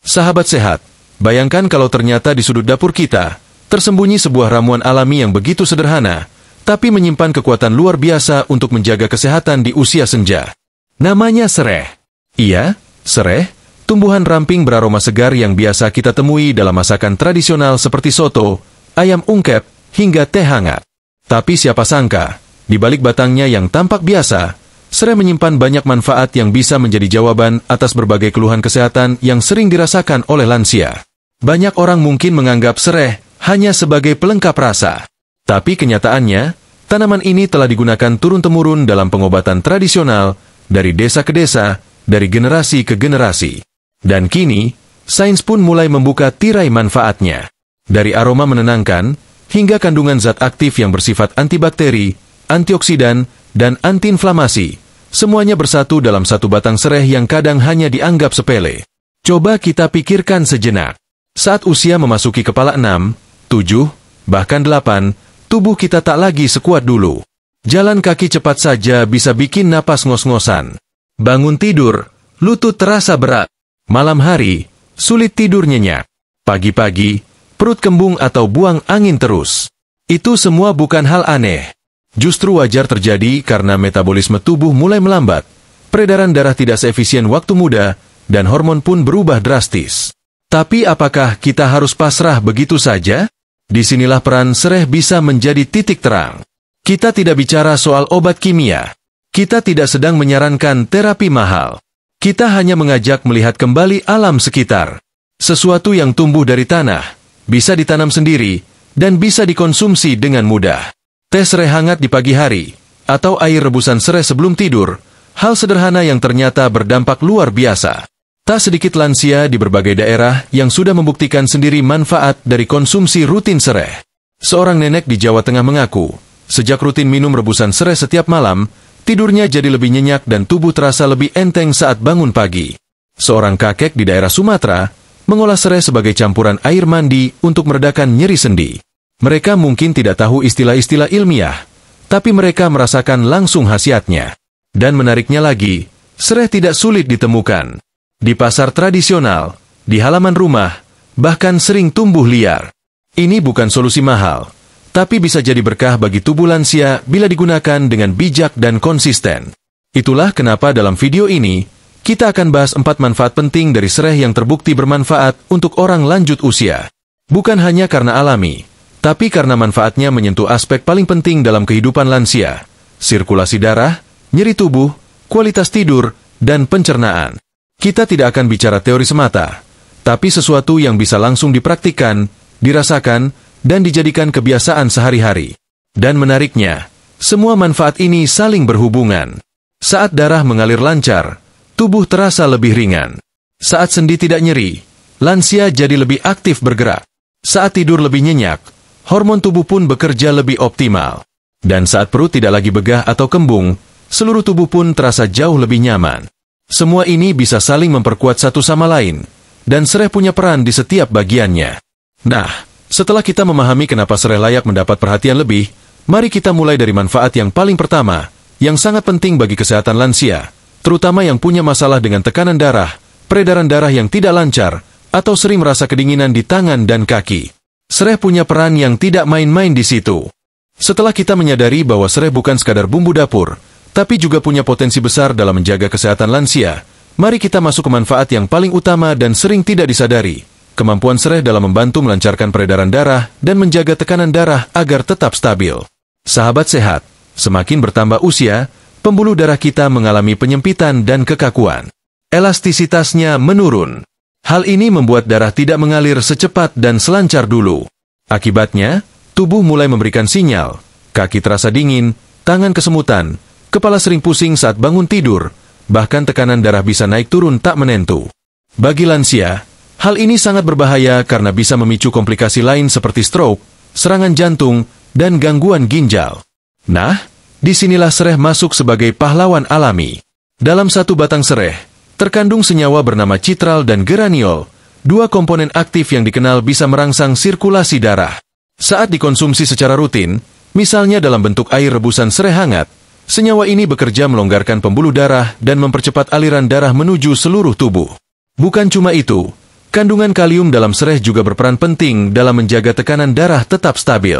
Sahabat sehat, bayangkan kalau ternyata di sudut dapur kita, tersembunyi sebuah ramuan alami yang begitu sederhana, tapi menyimpan kekuatan luar biasa untuk menjaga kesehatan di usia senja. Namanya sereh. Iya, sereh, tumbuhan ramping beraroma segar yang biasa kita temui dalam masakan tradisional seperti soto, ayam ungkep, hingga teh hangat. Tapi siapa sangka, di balik batangnya yang tampak biasa, sereh menyimpan banyak manfaat yang bisa menjadi jawaban atas berbagai keluhan kesehatan yang sering dirasakan oleh lansia. Banyak orang mungkin menganggap sereh hanya sebagai pelengkap rasa. Tapi kenyataannya, tanaman ini telah digunakan turun-temurun dalam pengobatan tradisional, dari desa ke desa, dari generasi ke generasi. Dan kini, sains pun mulai membuka tirai manfaatnya. Dari aroma menenangkan, hingga kandungan zat aktif yang bersifat antibakteri, antioksidan, dan antiinflamasi, semuanya bersatu dalam satu batang sereh yang kadang hanya dianggap sepele. Coba kita pikirkan sejenak. Saat usia memasuki kepala 6, 7, bahkan 8, tubuh kita tak lagi sekuat dulu. Jalan kaki cepat saja bisa bikin napas ngos-ngosan. Bangun tidur, lutut terasa berat. Malam hari, sulit tidur nyenyak. Pagi-pagi, perut kembung atau buang angin terus. Itu semua bukan hal aneh. Justru wajar terjadi karena metabolisme tubuh mulai melambat, peredaran darah tidak seefisien waktu muda, dan hormon pun berubah drastis. Tapi apakah kita harus pasrah begitu saja? Disinilah peran sereh bisa menjadi titik terang. Kita tidak bicara soal obat kimia. Kita tidak sedang menyarankan terapi mahal. Kita hanya mengajak melihat kembali alam sekitar. Sesuatu yang tumbuh dari tanah, bisa ditanam sendiri, dan bisa dikonsumsi dengan mudah. Teh sereh hangat di pagi hari, atau air rebusan sereh sebelum tidur, hal sederhana yang ternyata berdampak luar biasa. Tak sedikit lansia di berbagai daerah yang sudah membuktikan sendiri manfaat dari konsumsi rutin sereh. Seorang nenek di Jawa Tengah mengaku, sejak rutin minum rebusan sereh setiap malam, tidurnya jadi lebih nyenyak dan tubuh terasa lebih enteng saat bangun pagi. Seorang kakek di daerah Sumatera mengolah sereh sebagai campuran air mandi untuk meredakan nyeri sendi. Mereka mungkin tidak tahu istilah-istilah ilmiah, tapi mereka merasakan langsung khasiatnya. Dan menariknya lagi, sereh tidak sulit ditemukan. Di pasar tradisional, di halaman rumah, bahkan sering tumbuh liar. Ini bukan solusi mahal, tapi bisa jadi berkah bagi tubuh lansia bila digunakan dengan bijak dan konsisten. Itulah kenapa dalam video ini, kita akan bahas 4 manfaat penting dari sereh yang terbukti bermanfaat untuk orang lanjut usia. Bukan hanya karena alami, tapi karena manfaatnya menyentuh aspek paling penting dalam kehidupan lansia, sirkulasi darah, nyeri tubuh, kualitas tidur, dan pencernaan. Kita tidak akan bicara teori semata, tapi sesuatu yang bisa langsung dipraktikkan, dirasakan, dan dijadikan kebiasaan sehari-hari. Dan menariknya, semua manfaat ini saling berhubungan. Saat darah mengalir lancar, tubuh terasa lebih ringan. Saat sendi tidak nyeri, lansia jadi lebih aktif bergerak. Saat tidur lebih nyenyak, hormon tubuh pun bekerja lebih optimal. Dan saat perut tidak lagi begah atau kembung, seluruh tubuh pun terasa jauh lebih nyaman. Semua ini bisa saling memperkuat satu sama lain, dan sereh punya peran di setiap bagiannya. Nah, setelah kita memahami kenapa sereh layak mendapat perhatian lebih, mari kita mulai dari manfaat yang paling pertama, yang sangat penting bagi kesehatan lansia, terutama yang punya masalah dengan tekanan darah, peredaran darah yang tidak lancar, atau sering merasa kedinginan di tangan dan kaki. Sereh punya peran yang tidak main-main di situ. Setelah kita menyadari bahwa sereh bukan sekadar bumbu dapur, tapi juga punya potensi besar dalam menjaga kesehatan lansia, mari kita masuk ke manfaat yang paling utama dan sering tidak disadari, kemampuan sereh dalam membantu melancarkan peredaran darah dan menjaga tekanan darah agar tetap stabil. Sahabat sehat, semakin bertambah usia, pembuluh darah kita mengalami penyempitan dan kekakuan. Elastisitasnya menurun. Hal ini membuat darah tidak mengalir secepat dan selancar dulu. Akibatnya, tubuh mulai memberikan sinyal, kaki terasa dingin, tangan kesemutan, kepala sering pusing saat bangun tidur, bahkan tekanan darah bisa naik turun tak menentu. Bagi lansia, hal ini sangat berbahaya karena bisa memicu komplikasi lain seperti stroke, serangan jantung, dan gangguan ginjal. Nah, disinilah sereh masuk sebagai pahlawan alami. Dalam satu batang sereh, terkandung senyawa bernama citral dan geraniol, 2 komponen aktif yang dikenal bisa merangsang sirkulasi darah. Saat dikonsumsi secara rutin, misalnya dalam bentuk air rebusan sereh hangat, senyawa ini bekerja melonggarkan pembuluh darah dan mempercepat aliran darah menuju seluruh tubuh. Bukan cuma itu, Kandungan kalium dalam sereh juga berperan penting dalam menjaga tekanan darah tetap stabil.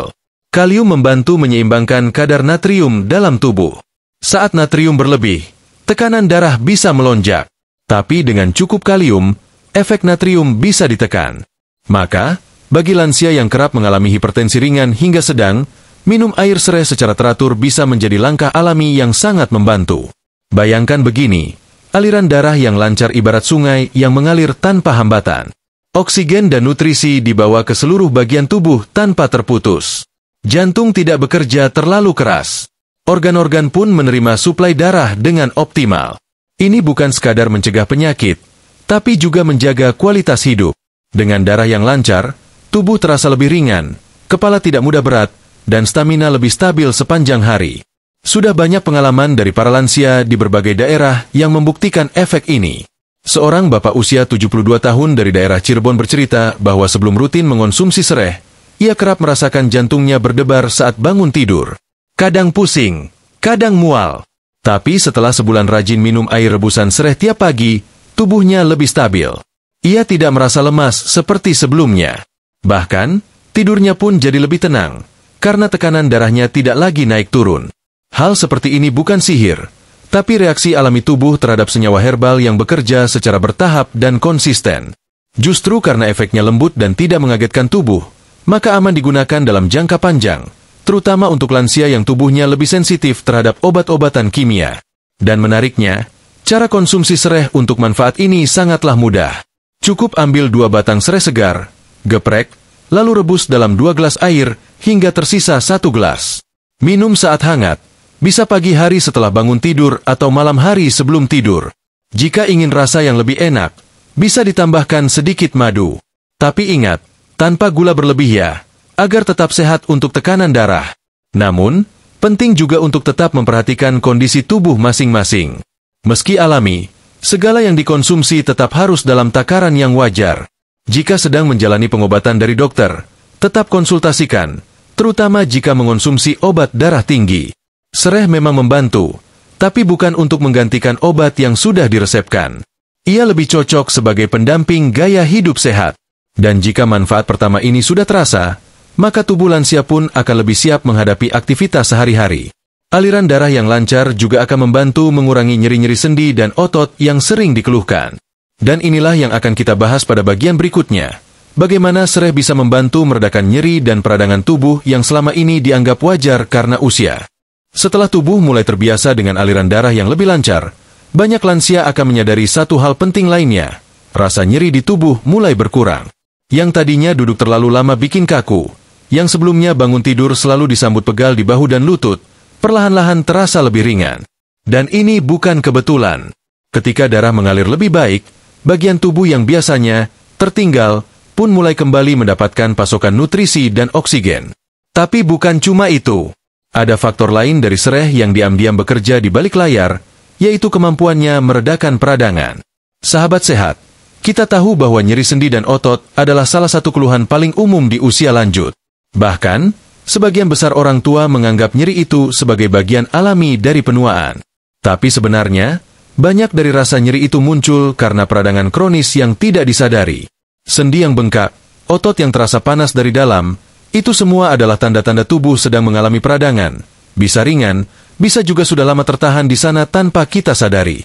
Kalium membantu menyeimbangkan kadar natrium dalam tubuh. Saat natrium berlebih, tekanan darah bisa melonjak. Tapi dengan cukup kalium, efek natrium bisa ditekan. Maka, bagi lansia yang kerap mengalami hipertensi ringan hingga sedang, minum air sereh secara teratur bisa menjadi langkah alami yang sangat membantu. Bayangkan begini, aliran darah yang lancar ibarat sungai yang mengalir tanpa hambatan. Oksigen dan nutrisi dibawa ke seluruh bagian tubuh tanpa terputus. Jantung tidak bekerja terlalu keras. Organ-organ pun menerima suplai darah dengan optimal. Ini bukan sekadar mencegah penyakit, tapi juga menjaga kualitas hidup. Dengan darah yang lancar, tubuh terasa lebih ringan, kepala tidak mudah berat, dan stamina lebih stabil sepanjang hari. Sudah banyak pengalaman dari para lansia di berbagai daerah yang membuktikan efek ini. Seorang bapak usia 72 tahun dari daerah Cirebon bercerita bahwa sebelum rutin mengonsumsi sereh, ia kerap merasakan jantungnya berdebar saat bangun tidur. Kadang pusing, kadang mual. Tapi setelah sebulan rajin minum air rebusan sereh tiap pagi, tubuhnya lebih stabil. Ia tidak merasa lemas seperti sebelumnya. Bahkan, tidurnya pun jadi lebih tenang, karena tekanan darahnya tidak lagi naik turun. Hal seperti ini bukan sihir, tapi reaksi alami tubuh terhadap senyawa herbal yang bekerja secara bertahap dan konsisten. Justru karena efeknya lembut dan tidak mengagetkan tubuh, maka aman digunakan dalam jangka panjang, terutama untuk lansia yang tubuhnya lebih sensitif terhadap obat-obatan kimia. Dan menariknya, cara konsumsi sereh untuk manfaat ini sangatlah mudah. Cukup ambil 2 batang sereh segar, geprek, lalu rebus dalam 2 gelas air hingga tersisa 1 gelas. Minum saat hangat, bisa pagi hari setelah bangun tidur atau malam hari sebelum tidur. Jika ingin rasa yang lebih enak, bisa ditambahkan sedikit madu. Tapi ingat, tanpa gula berlebih ya, agar tetap sehat untuk tekanan darah. Namun, penting juga untuk tetap memperhatikan kondisi tubuh masing-masing. Meski alami, segala yang dikonsumsi tetap harus dalam takaran yang wajar. Jika sedang menjalani pengobatan dari dokter, tetap konsultasikan, terutama jika mengonsumsi obat darah tinggi. Sereh memang membantu, tapi bukan untuk menggantikan obat yang sudah diresepkan. Ia lebih cocok sebagai pendamping gaya hidup sehat. Dan jika manfaat pertama ini sudah terasa, maka tubuh lansia pun akan lebih siap menghadapi aktivitas sehari-hari. Aliran darah yang lancar juga akan membantu mengurangi nyeri-nyeri sendi dan otot yang sering dikeluhkan. Dan inilah yang akan kita bahas pada bagian berikutnya. Bagaimana sereh bisa membantu meredakan nyeri dan peradangan tubuh yang selama ini dianggap wajar karena usia. Setelah tubuh mulai terbiasa dengan aliran darah yang lebih lancar, banyak lansia akan menyadari satu hal penting lainnya. Rasa nyeri di tubuh mulai berkurang. Yang tadinya duduk terlalu lama bikin kaku, yang sebelumnya bangun tidur selalu disambut pegal di bahu dan lutut, perlahan-lahan terasa lebih ringan. Dan ini bukan kebetulan. Ketika darah mengalir lebih baik, bagian tubuh yang biasanya tertinggal pun mulai kembali mendapatkan pasokan nutrisi dan oksigen. Tapi bukan cuma itu. Ada faktor lain dari sereh yang diam-diam bekerja di balik layar, yaitu kemampuannya meredakan peradangan. Sahabat sehat, kita tahu bahwa nyeri sendi dan otot adalah salah satu keluhan paling umum di usia lanjut. Bahkan, sebagian besar orang tua menganggap nyeri itu sebagai bagian alami dari penuaan. Tapi sebenarnya, banyak dari rasa nyeri itu muncul karena peradangan kronis yang tidak disadari. Sendi yang bengkak, otot yang terasa panas dari dalam, itu semua adalah tanda-tanda tubuh sedang mengalami peradangan. Bisa ringan, bisa juga sudah lama tertahan di sana tanpa kita sadari.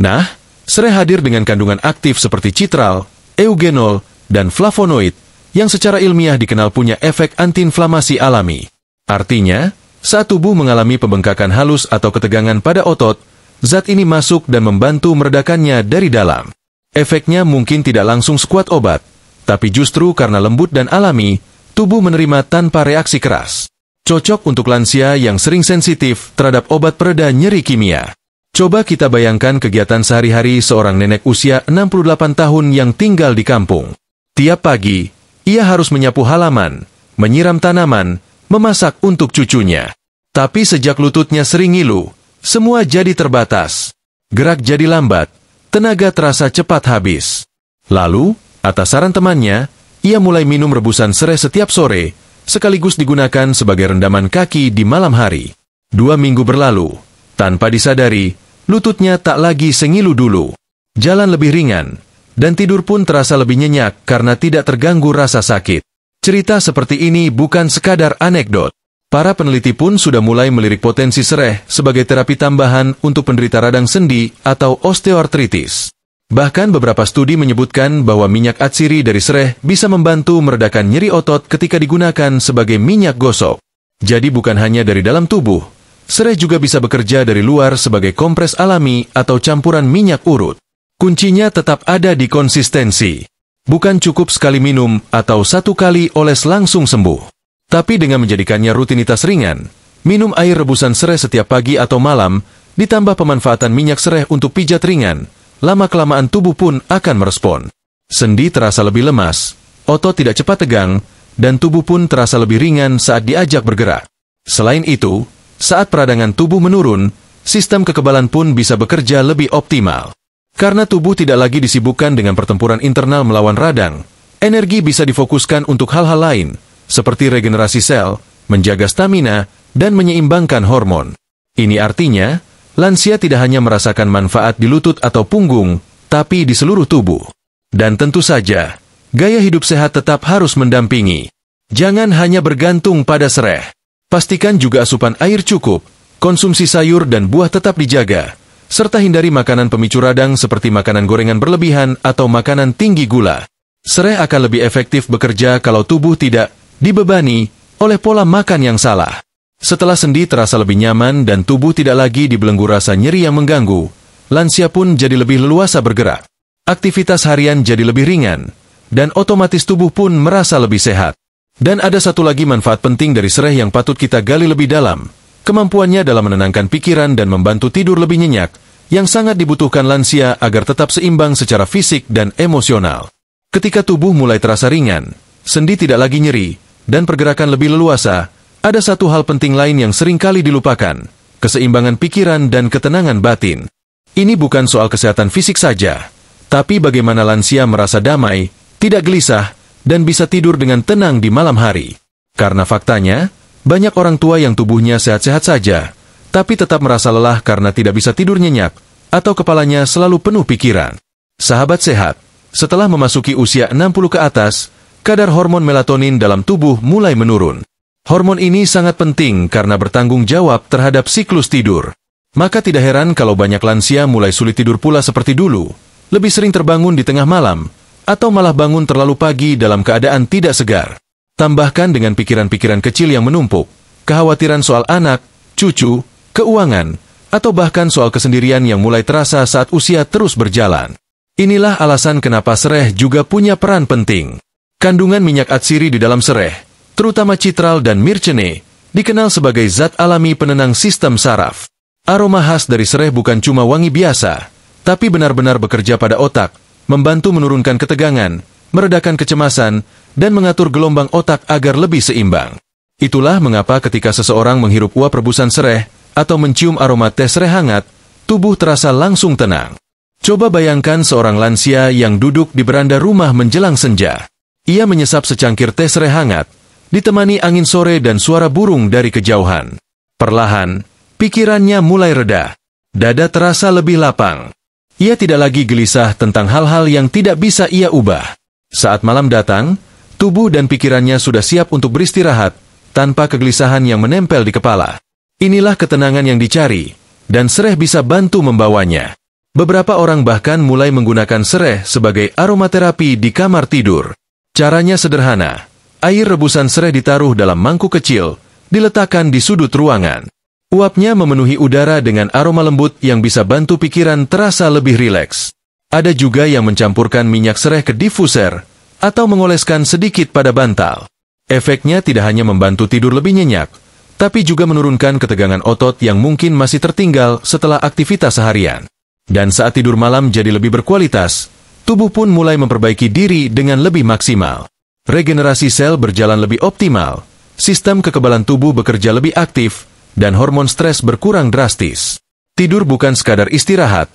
Nah, sereh hadir dengan kandungan aktif seperti citral, eugenol, dan flavonoid, yang secara ilmiah dikenal punya efek antiinflamasi alami. Artinya, saat tubuh mengalami pembengkakan halus atau ketegangan pada otot, zat ini masuk dan membantu meredakannya dari dalam. Efeknya mungkin tidak langsung sekuat obat, tapi justru karena lembut dan alami, tubuh menerima tanpa reaksi keras. Cocok untuk lansia yang sering sensitif terhadap obat pereda nyeri kimia. Coba kita bayangkan kegiatan sehari-hari seorang nenek usia 68 tahun yang tinggal di kampung. Tiap pagi, ia harus menyapu halaman, menyiram tanaman, memasak untuk cucunya. Tapi sejak lututnya sering ngilu, semua jadi terbatas. Gerak jadi lambat, tenaga terasa cepat habis. Lalu, atas saran temannya, ia mulai minum rebusan sereh setiap sore, sekaligus digunakan sebagai rendaman kaki di malam hari. 2 minggu berlalu, tanpa disadari, lututnya tak lagi sengilu dulu. Jalan lebih ringan, dan tidur pun terasa lebih nyenyak karena tidak terganggu rasa sakit. Cerita seperti ini bukan sekadar anekdot. Para peneliti pun sudah mulai melirik potensi sereh sebagai terapi tambahan untuk penderita radang sendi atau osteoartritis. Bahkan beberapa studi menyebutkan bahwa minyak atsiri dari sereh bisa membantu meredakan nyeri otot ketika digunakan sebagai minyak gosok. Jadi bukan hanya dari dalam tubuh, sereh juga bisa bekerja dari luar sebagai kompres alami atau campuran minyak urut. Kuncinya tetap ada di konsistensi. Bukan cukup sekali minum atau satu kali oles langsung sembuh. Tapi dengan menjadikannya rutinitas ringan, minum air rebusan sereh setiap pagi atau malam, ditambah pemanfaatan minyak sereh untuk pijat ringan, lama-kelamaan tubuh pun akan merespon. Sendi terasa lebih lemas, otot tidak cepat tegang, dan tubuh pun terasa lebih ringan saat diajak bergerak. Selain itu, saat peradangan tubuh menurun, sistem kekebalan pun bisa bekerja lebih optimal. Karena tubuh tidak lagi disibukkan dengan pertempuran internal melawan radang, energi bisa difokuskan untuk hal-hal lain, seperti regenerasi sel, menjaga stamina, dan menyeimbangkan hormon. Ini artinya, lansia tidak hanya merasakan manfaat di lutut atau punggung, tapi di seluruh tubuh. Dan tentu saja, gaya hidup sehat tetap harus mendampingi. Jangan hanya bergantung pada sereh. Pastikan juga asupan air cukup, konsumsi sayur dan buah tetap dijaga, serta hindari makanan pemicu radang seperti makanan gorengan berlebihan atau makanan tinggi gula. Sereh akan lebih efektif bekerja kalau tubuh tidak dibebani oleh pola makan yang salah. Setelah sendi terasa lebih nyaman dan tubuh tidak lagi dibelenggu rasa nyeri yang mengganggu, lansia pun jadi lebih leluasa bergerak. Aktivitas harian jadi lebih ringan, dan otomatis tubuh pun merasa lebih sehat. Dan ada satu lagi manfaat penting dari sereh yang patut kita gali lebih dalam, kemampuannya dalam menenangkan pikiran dan membantu tidur lebih nyenyak, yang sangat dibutuhkan lansia agar tetap seimbang secara fisik dan emosional. Ketika tubuh mulai terasa ringan, sendi tidak lagi nyeri, dan pergerakan lebih leluasa, ada satu hal penting lain yang sering kali dilupakan, keseimbangan pikiran dan ketenangan batin. Ini bukan soal kesehatan fisik saja, tapi bagaimana lansia merasa damai, tidak gelisah, dan bisa tidur dengan tenang di malam hari. Karena faktanya, banyak orang tua yang tubuhnya sehat-sehat saja, tapi tetap merasa lelah karena tidak bisa tidur nyenyak, atau kepalanya selalu penuh pikiran. Sahabat sehat, setelah memasuki usia 60 ke atas, kadar hormon melatonin dalam tubuh mulai menurun. Hormon ini sangat penting karena bertanggung jawab terhadap siklus tidur. Maka tidak heran kalau banyak lansia mulai sulit tidur pula seperti dulu, lebih sering terbangun di tengah malam, atau malah bangun terlalu pagi dalam keadaan tidak segar. Tambahkan dengan pikiran-pikiran kecil yang menumpuk, kekhawatiran soal anak, cucu, keuangan, atau bahkan soal kesendirian yang mulai terasa saat usia terus berjalan. Inilah alasan kenapa sereh juga punya peran penting. Kandungan minyak atsiri di dalam sereh, terutama citral dan myrcene, dikenal sebagai zat alami penenang sistem saraf. Aroma khas dari sereh bukan cuma wangi biasa, tapi benar-benar bekerja pada otak, membantu menurunkan ketegangan, meredakan kecemasan, dan mengatur gelombang otak agar lebih seimbang. Itulah mengapa ketika seseorang menghirup uap rebusan sereh, atau mencium aroma teh sereh hangat, tubuh terasa langsung tenang. Coba bayangkan seorang lansia yang duduk di beranda rumah menjelang senja. Ia menyesap secangkir teh sereh hangat, ditemani angin sore dan suara burung dari kejauhan. Perlahan, pikirannya mulai reda. Dada terasa lebih lapang. Ia tidak lagi gelisah tentang hal-hal yang tidak bisa ia ubah. Saat malam datang, tubuh dan pikirannya sudah siap untuk beristirahat, tanpa kegelisahan yang menempel di kepala. Inilah ketenangan yang dicari, dan sereh bisa bantu membawanya. Beberapa orang bahkan mulai menggunakan sereh sebagai aromaterapi di kamar tidur. Caranya sederhana. Air rebusan sereh ditaruh dalam mangkuk kecil, diletakkan di sudut ruangan. Uapnya memenuhi udara dengan aroma lembut yang bisa bantu pikiran terasa lebih rileks. Ada juga yang mencampurkan minyak sereh ke diffuser, atau mengoleskan sedikit pada bantal. Efeknya tidak hanya membantu tidur lebih nyenyak, tapi juga menurunkan ketegangan otot yang mungkin masih tertinggal setelah aktivitas seharian. Dan saat tidur malam jadi lebih berkualitas, tubuh pun mulai memperbaiki diri dengan lebih maksimal. Regenerasi sel berjalan lebih optimal, sistem kekebalan tubuh bekerja lebih aktif, dan hormon stres berkurang drastis. Tidur bukan sekadar istirahat,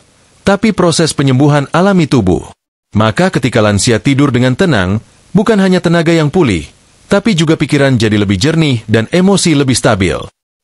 tapi proses penyembuhan alami tubuh. Maka ketika lansia tidur dengan tenang, bukan hanya tenaga yang pulih, tapi juga pikiran jadi lebih jernih dan emosi lebih stabil.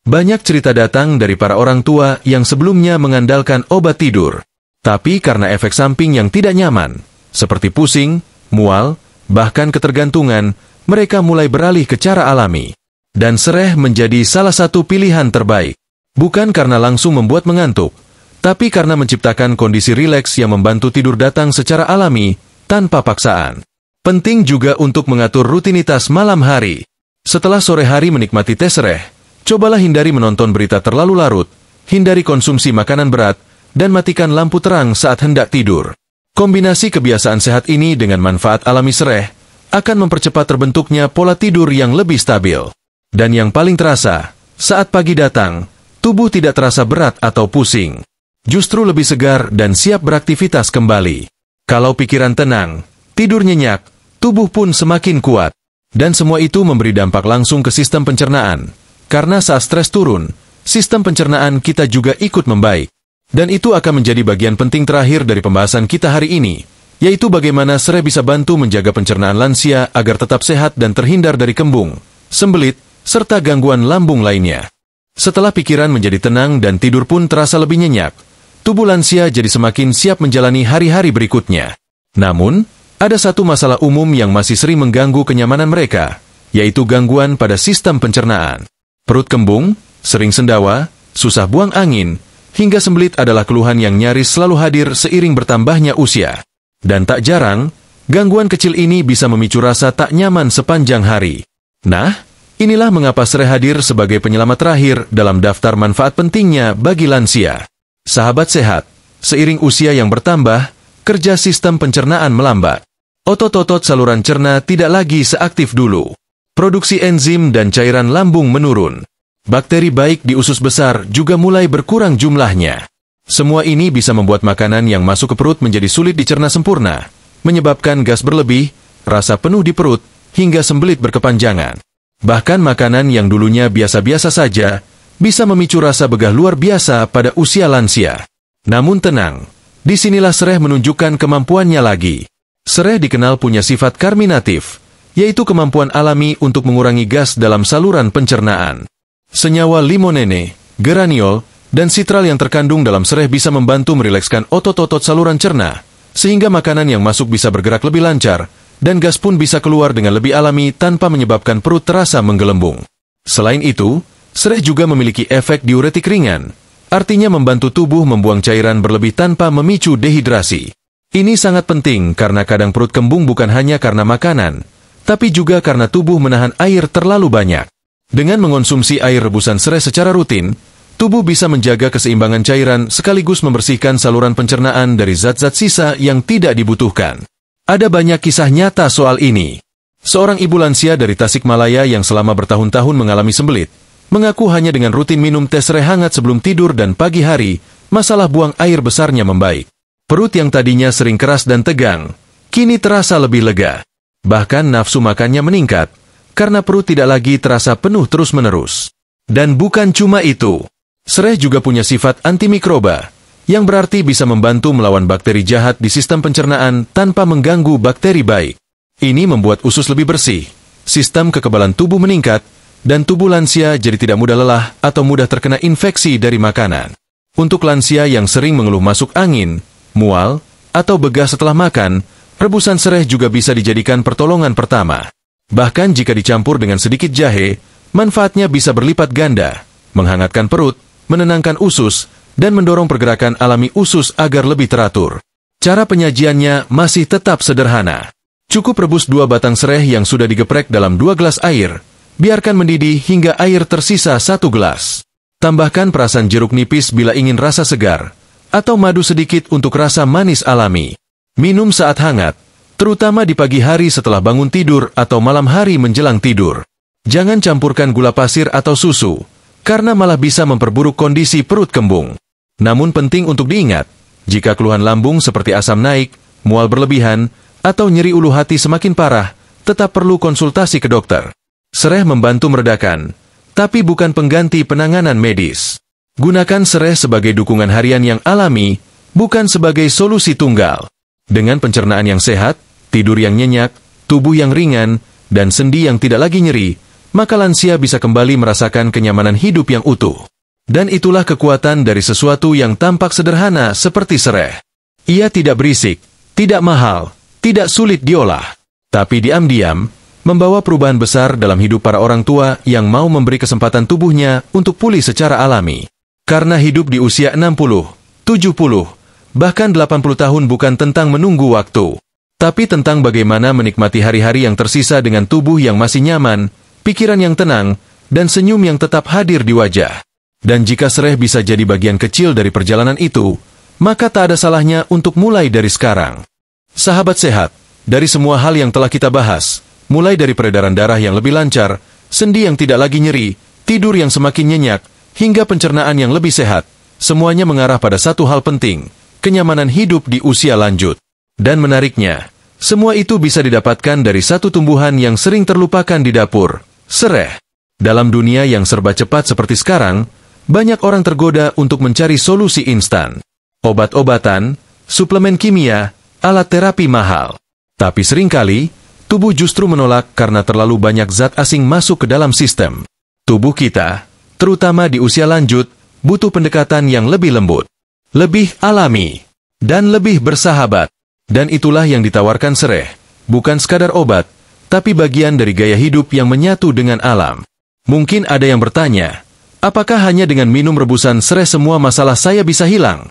Banyak cerita datang dari para orang tua yang sebelumnya mengandalkan obat tidur. Tapi karena efek samping yang tidak nyaman, Seperti pusing, mual, bahkan ketergantungan, mereka mulai beralih ke cara alami. Dan sereh menjadi salah satu pilihan terbaik. Bukan karena langsung membuat mengantuk, tapi karena menciptakan kondisi rileks yang membantu tidur datang secara alami, tanpa paksaan. Penting juga untuk mengatur rutinitas malam hari. Setelah sore hari menikmati teh sereh, cobalah hindari menonton berita terlalu larut, hindari konsumsi makanan berat, dan matikan lampu terang saat hendak tidur. Kombinasi kebiasaan sehat ini dengan manfaat alami sereh akan mempercepat terbentuknya pola tidur yang lebih stabil. Dan yang paling terasa, saat pagi datang, tubuh tidak terasa berat atau pusing. Justru lebih segar dan siap beraktivitas kembali. Kalau pikiran tenang, tidur nyenyak, tubuh pun semakin kuat. Dan semua itu memberi dampak langsung ke sistem pencernaan. Karena saat stres turun, sistem pencernaan kita juga ikut membaik. Dan itu akan menjadi bagian penting terakhir dari pembahasan kita hari ini, yaitu bagaimana sereh bisa bantu menjaga pencernaan lansia agar tetap sehat dan terhindar dari kembung, sembelit, serta gangguan lambung lainnya. Setelah pikiran menjadi tenang dan tidur pun terasa lebih nyenyak, tubuh lansia jadi semakin siap menjalani hari-hari berikutnya. Namun, ada satu masalah umum yang masih sering mengganggu kenyamanan mereka, yaitu gangguan pada sistem pencernaan. Perut kembung, sering sendawa, susah buang angin, hingga sembelit adalah keluhan yang nyaris selalu hadir seiring bertambahnya usia. Dan tak jarang, gangguan kecil ini bisa memicu rasa tak nyaman sepanjang hari. Nah, inilah mengapa sereh hadir sebagai penyelamat terakhir dalam daftar manfaat pentingnya bagi lansia. Sahabat sehat, seiring usia yang bertambah, kerja sistem pencernaan melambat. Otot-otot saluran cerna tidak lagi seaktif dulu. Produksi enzim dan cairan lambung menurun. Bakteri baik di usus besar juga mulai berkurang jumlahnya. Semua ini bisa membuat makanan yang masuk ke perut menjadi sulit dicerna sempurna, menyebabkan gas berlebih, rasa penuh di perut, hingga sembelit berkepanjangan. Bahkan makanan yang dulunya biasa-biasa saja, bisa memicu rasa begah luar biasa pada usia lansia. Namun tenang, disinilah sereh menunjukkan kemampuannya lagi. Sereh dikenal punya sifat karminatif, yaitu kemampuan alami untuk mengurangi gas dalam saluran pencernaan. Senyawa limonene, geraniol, dan sitral yang terkandung dalam sereh bisa membantu merilekskan otot-otot saluran cerna, sehingga makanan yang masuk bisa bergerak lebih lancar, dan gas pun bisa keluar dengan lebih alami tanpa menyebabkan perut terasa menggelembung. Selain itu, sereh juga memiliki efek diuretik ringan, artinya membantu tubuh membuang cairan berlebih tanpa memicu dehidrasi. Ini sangat penting karena kadang perut kembung bukan hanya karena makanan, tapi juga karena tubuh menahan air terlalu banyak. Dengan mengonsumsi air rebusan sereh secara rutin, tubuh bisa menjaga keseimbangan cairan sekaligus membersihkan saluran pencernaan dari zat-zat sisa yang tidak dibutuhkan. Ada banyak kisah nyata soal ini. Seorang ibu lansia dari Tasikmalaya yang selama bertahun-tahun mengalami sembelit, mengaku hanya dengan rutin minum teh sereh hangat sebelum tidur dan pagi hari, masalah buang air besarnya membaik. Perut yang tadinya sering keras dan tegang, kini terasa lebih lega. Bahkan nafsu makannya meningkat, karena perut tidak lagi terasa penuh terus-menerus. Dan bukan cuma itu, sereh juga punya sifat antimikroba, yang berarti bisa membantu melawan bakteri jahat di sistem pencernaan tanpa mengganggu bakteri baik. Ini membuat usus lebih bersih, sistem kekebalan tubuh meningkat, dan tubuh lansia jadi tidak mudah lelah atau mudah terkena infeksi dari makanan. Untuk lansia yang sering mengeluh masuk angin, mual, atau begah setelah makan, rebusan sereh juga bisa dijadikan pertolongan pertama. Bahkan jika dicampur dengan sedikit jahe, manfaatnya bisa berlipat ganda, menghangatkan perut, menenangkan usus, dan mendorong pergerakan alami usus agar lebih teratur. Cara penyajiannya masih tetap sederhana. Cukup rebus 2 batang sereh yang sudah digeprek dalam 2 gelas air, biarkan mendidih hingga air tersisa 1 gelas. Tambahkan perasan jeruk nipis bila ingin rasa segar, atau madu sedikit untuk rasa manis alami. Minum saat hangat, terutama di pagi hari setelah bangun tidur atau malam hari menjelang tidur. Jangan campurkan gula pasir atau susu, karena malah bisa memperburuk kondisi perut kembung. Namun penting untuk diingat, jika keluhan lambung seperti asam naik, mual berlebihan, atau nyeri ulu hati semakin parah, tetap perlu konsultasi ke dokter. Sereh membantu meredakan, tapi bukan pengganti penanganan medis. Gunakan sereh sebagai dukungan harian yang alami, bukan sebagai solusi tunggal. Dengan pencernaan yang sehat, tidur yang nyenyak, tubuh yang ringan, dan sendi yang tidak lagi nyeri, maka lansia bisa kembali merasakan kenyamanan hidup yang utuh. Dan itulah kekuatan dari sesuatu yang tampak sederhana seperti sereh. Ia tidak berisik, tidak mahal, tidak sulit diolah. Tapi diam-diam, membawa perubahan besar dalam hidup para orang tua yang mau memberi kesempatan tubuhnya untuk pulih secara alami. Karena hidup di usia 60, 70, bahkan 80 tahun bukan tentang menunggu waktu, tapi tentang bagaimana menikmati hari-hari yang tersisa dengan tubuh yang masih nyaman, pikiran yang tenang, dan senyum yang tetap hadir di wajah. Dan jika sereh bisa jadi bagian kecil dari perjalanan itu, maka tak ada salahnya untuk mulai dari sekarang. Sahabat sehat, dari semua hal yang telah kita bahas, mulai dari peredaran darah yang lebih lancar, sendi yang tidak lagi nyeri, tidur yang semakin nyenyak, hingga pencernaan yang lebih sehat, semuanya mengarah pada satu hal penting, kenyamanan hidup di usia lanjut. Dan menariknya, semua itu bisa didapatkan dari satu tumbuhan yang sering terlupakan di dapur, sereh. Dalam dunia yang serba cepat seperti sekarang, banyak orang tergoda untuk mencari solusi instan. Obat-obatan, suplemen kimia, alat terapi mahal. Tapi seringkali, tubuh justru menolak karena terlalu banyak zat asing masuk ke dalam sistem. Tubuh kita, terutama di usia lanjut, butuh pendekatan yang lebih lembut, lebih alami, dan lebih bersahabat. Dan itulah yang ditawarkan sereh, bukan sekadar obat, tapi bagian dari gaya hidup yang menyatu dengan alam. Mungkin ada yang bertanya, apakah hanya dengan minum rebusan sereh semua masalah saya bisa hilang?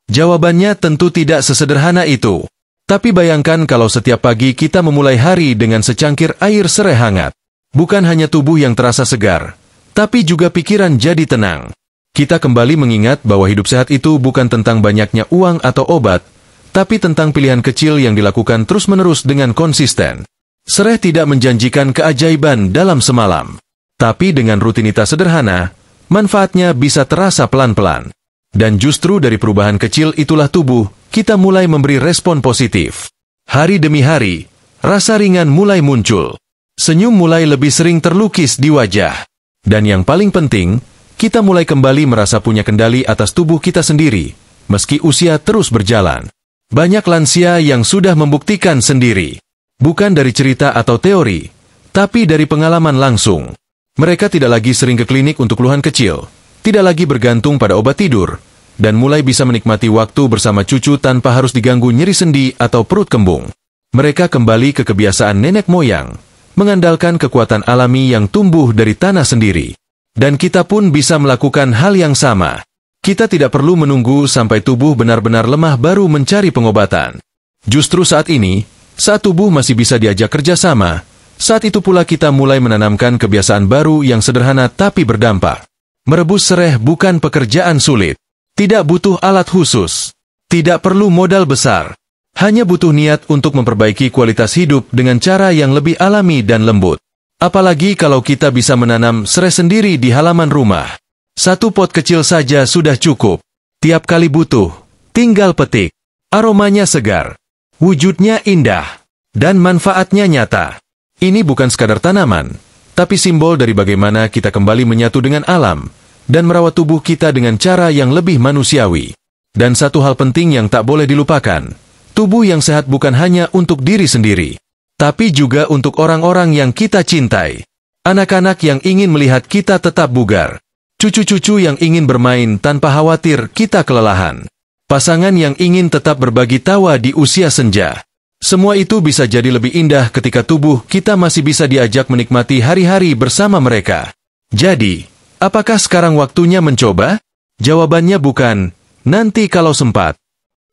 Jawabannya tentu tidak sesederhana itu. Tapi bayangkan kalau setiap pagi kita memulai hari dengan secangkir air sereh hangat. Bukan hanya tubuh yang terasa segar, tapi juga pikiran jadi tenang. Kita kembali mengingat bahwa hidup sehat itu bukan tentang banyaknya uang atau obat, tapi tentang pilihan kecil yang dilakukan terus-menerus dengan konsisten. Sereh tidak menjanjikan keajaiban dalam semalam. Tapi dengan rutinitas sederhana, manfaatnya bisa terasa pelan-pelan. Dan justru dari perubahan kecil itulah tubuh, kita mulai memberi respon positif. Hari demi hari, rasa ringan mulai muncul. Senyum mulai lebih sering terlukis di wajah. Dan yang paling penting, kita mulai kembali merasa punya kendali atas tubuh kita sendiri, meski usia terus berjalan. Banyak lansia yang sudah membuktikan sendiri. Bukan dari cerita atau teori, tapi dari pengalaman langsung. Mereka tidak lagi sering ke klinik untuk keluhan kecil, tidak lagi bergantung pada obat tidur, dan mulai bisa menikmati waktu bersama cucu tanpa harus diganggu nyeri sendi atau perut kembung. Mereka kembali ke kebiasaan nenek moyang, mengandalkan kekuatan alami yang tumbuh dari tanah sendiri. Dan kita pun bisa melakukan hal yang sama. Kita tidak perlu menunggu sampai tubuh benar-benar lemah baru mencari pengobatan. Justru saat ini, saat tubuh masih bisa diajak kerjasama, saat itu pula kita mulai menanamkan kebiasaan baru yang sederhana tapi berdampak. Merebus sereh bukan pekerjaan sulit. Tidak butuh alat khusus. Tidak perlu modal besar. Hanya butuh niat untuk memperbaiki kualitas hidup dengan cara yang lebih alami dan lembut. Apalagi kalau kita bisa menanam sereh sendiri di halaman rumah. Satu pot kecil saja sudah cukup. Tiap kali butuh, tinggal petik. Aromanya segar. Wujudnya indah. Dan manfaatnya nyata. Ini bukan sekadar tanaman, tapi simbol dari bagaimana kita kembali menyatu dengan alam, dan merawat tubuh kita dengan cara yang lebih manusiawi. Dan satu hal penting yang tak boleh dilupakan, tubuh yang sehat bukan hanya untuk diri sendiri, tapi juga untuk orang-orang yang kita cintai. Anak-anak yang ingin melihat kita tetap bugar. Cucu-cucu yang ingin bermain tanpa khawatir kita kelelahan. Pasangan yang ingin tetap berbagi tawa di usia senja. Semua itu bisa jadi lebih indah ketika tubuh kita masih bisa diajak menikmati hari-hari bersama mereka. Jadi, apakah sekarang waktunya mencoba? Jawabannya bukan, nanti kalau sempat.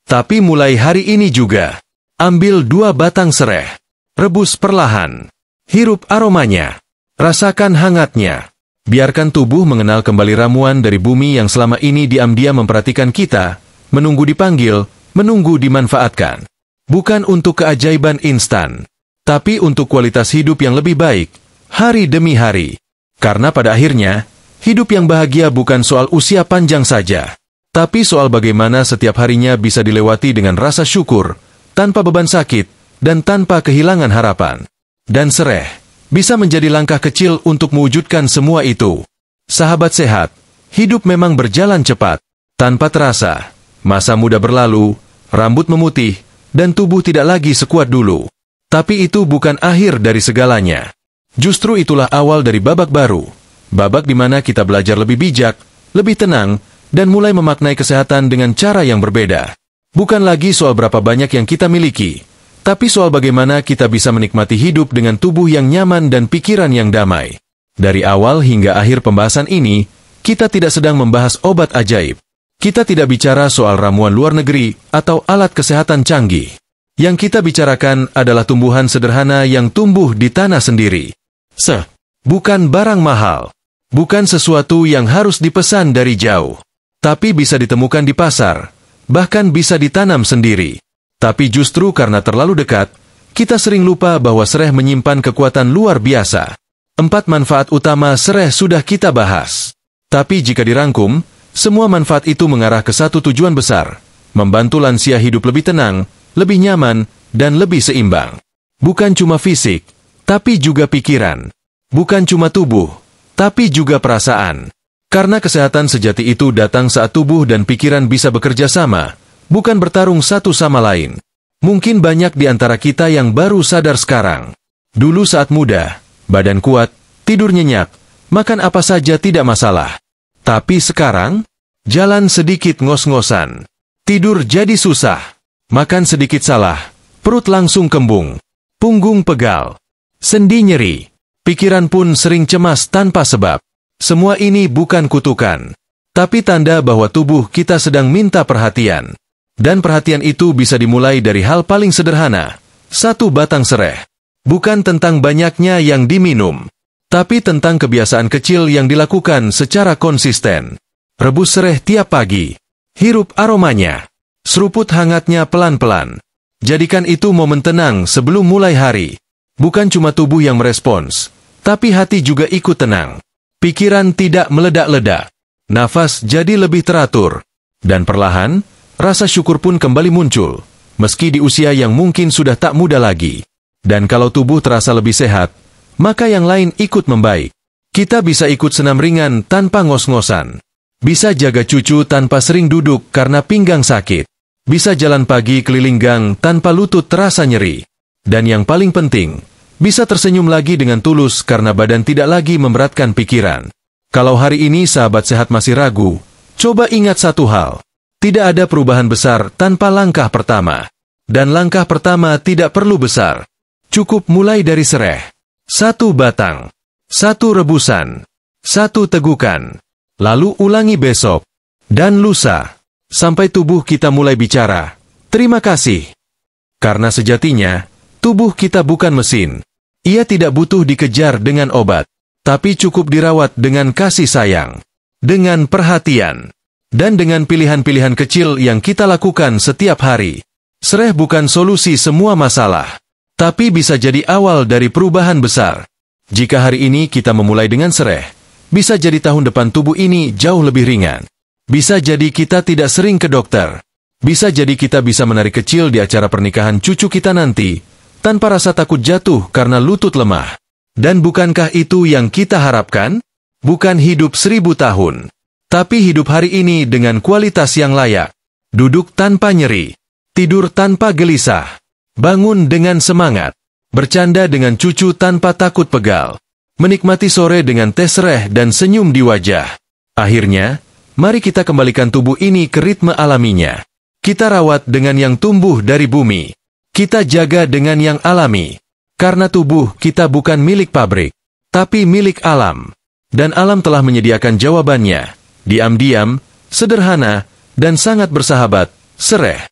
Tapi mulai hari ini juga. Ambil 2 batang sereh. Rebus perlahan. Hirup aromanya. Rasakan hangatnya. Biarkan tubuh mengenal kembali ramuan dari bumi yang selama ini diam-diam memperhatikan kita, menunggu dipanggil, menunggu dimanfaatkan. Bukan untuk keajaiban instan, tapi untuk kualitas hidup yang lebih baik, hari demi hari. Karena pada akhirnya, hidup yang bahagia bukan soal usia panjang saja, tapi soal bagaimana setiap harinya bisa dilewati dengan rasa syukur, tanpa beban sakit, dan tanpa kehilangan harapan. Dan sereh bisa menjadi langkah kecil untuk mewujudkan semua itu. Sahabat sehat, hidup memang berjalan cepat. Tanpa terasa, masa muda berlalu, rambut memutih, dan tubuh tidak lagi sekuat dulu. Tapi itu bukan akhir dari segalanya. Justru itulah awal dari babak baru. Babak di mana kita belajar lebih bijak, lebih tenang, dan mulai memaknai kesehatan dengan cara yang berbeda. Bukan lagi soal berapa banyak yang kita miliki, Tapi soal bagaimana kita bisa menikmati hidup dengan tubuh yang nyaman dan pikiran yang damai. Dari awal hingga akhir pembahasan ini, kita tidak sedang membahas obat ajaib. Kita tidak bicara soal ramuan luar negeri atau alat kesehatan canggih. Yang kita bicarakan adalah tumbuhan sederhana yang tumbuh di tanah sendiri. Bukan barang mahal. Bukan sesuatu yang harus dipesan dari jauh. Tapi bisa ditemukan di pasar. Bahkan bisa ditanam sendiri. Tapi justru karena terlalu dekat, kita sering lupa bahwa sereh menyimpan kekuatan luar biasa. 4 manfaat utama sereh sudah kita bahas. Tapi jika dirangkum, semua manfaat itu mengarah ke satu tujuan besar. Membantu lansia hidup lebih tenang, lebih nyaman, dan lebih seimbang. Bukan cuma fisik, tapi juga pikiran. Bukan cuma tubuh, tapi juga perasaan. Karena kesehatan sejati itu datang saat tubuh dan pikiran bisa bekerja sama, bukan bertarung satu sama lain. Mungkin banyak di antara kita yang baru sadar sekarang. Dulu saat muda, badan kuat, tidur nyenyak, makan apa saja tidak masalah. Tapi sekarang, jalan sedikit ngos-ngosan. Tidur jadi susah. Makan sedikit salah, perut langsung kembung. Punggung pegal. Sendi nyeri. Pikiran pun sering cemas tanpa sebab. Semua ini bukan kutukan, tapi tanda bahwa tubuh kita sedang minta perhatian. Dan perhatian itu bisa dimulai dari hal paling sederhana, 1 batang sereh. Bukan tentang banyaknya yang diminum, tapi tentang kebiasaan kecil yang dilakukan secara konsisten. Rebus sereh tiap pagi. Hirup aromanya. Seruput hangatnya pelan-pelan. Jadikan itu momen tenang sebelum mulai hari. Bukan cuma tubuh yang merespons, tapi hati juga ikut tenang. Pikiran tidak meledak-ledak. Nafas jadi lebih teratur. Dan perlahan, rasa syukur pun kembali muncul, meski di usia yang mungkin sudah tak muda lagi. Dan kalau tubuh terasa lebih sehat, maka yang lain ikut membaik. Kita bisa ikut senam ringan tanpa ngos-ngosan. Bisa jaga cucu tanpa sering duduk karena pinggang sakit. Bisa jalan pagi keliling gang tanpa lutut terasa nyeri. Dan yang paling penting, bisa tersenyum lagi dengan tulus karena badan tidak lagi memberatkan pikiran. Kalau hari ini sahabat sehat masih ragu, coba ingat satu hal. Tidak ada perubahan besar tanpa langkah pertama. Dan langkah pertama tidak perlu besar. Cukup mulai dari sereh. 1 batang. 1 rebusan. 1 tegukan. Lalu ulangi besok. Dan lusa. Sampai tubuh kita mulai bicara. Terima kasih. Karena sejatinya, tubuh kita bukan mesin. Ia tidak butuh dikejar dengan obat, tapi cukup dirawat dengan kasih sayang, dengan perhatian, dan dengan pilihan-pilihan kecil yang kita lakukan setiap hari. Sereh bukan solusi semua masalah, tapi bisa jadi awal dari perubahan besar. Jika hari ini kita memulai dengan sereh, bisa jadi tahun depan tubuh ini jauh lebih ringan. Bisa jadi kita tidak sering ke dokter. Bisa jadi kita bisa menari kecil di acara pernikahan cucu kita nanti, tanpa rasa takut jatuh karena lutut lemah. Dan bukankah itu yang kita harapkan? Bukan hidup 1000 tahun, tapi hidup hari ini dengan kualitas yang layak. Duduk tanpa nyeri, tidur tanpa gelisah, bangun dengan semangat, bercanda dengan cucu tanpa takut pegal, menikmati sore dengan teh sereh dan senyum di wajah. Akhirnya, mari kita kembalikan tubuh ini ke ritme alaminya. Kita rawat dengan yang tumbuh dari bumi. Kita jaga dengan yang alami. Karena tubuh kita bukan milik pabrik, tapi milik alam. Dan alam telah menyediakan jawabannya. Diam-diam, sederhana, dan sangat bersahabat, sereh.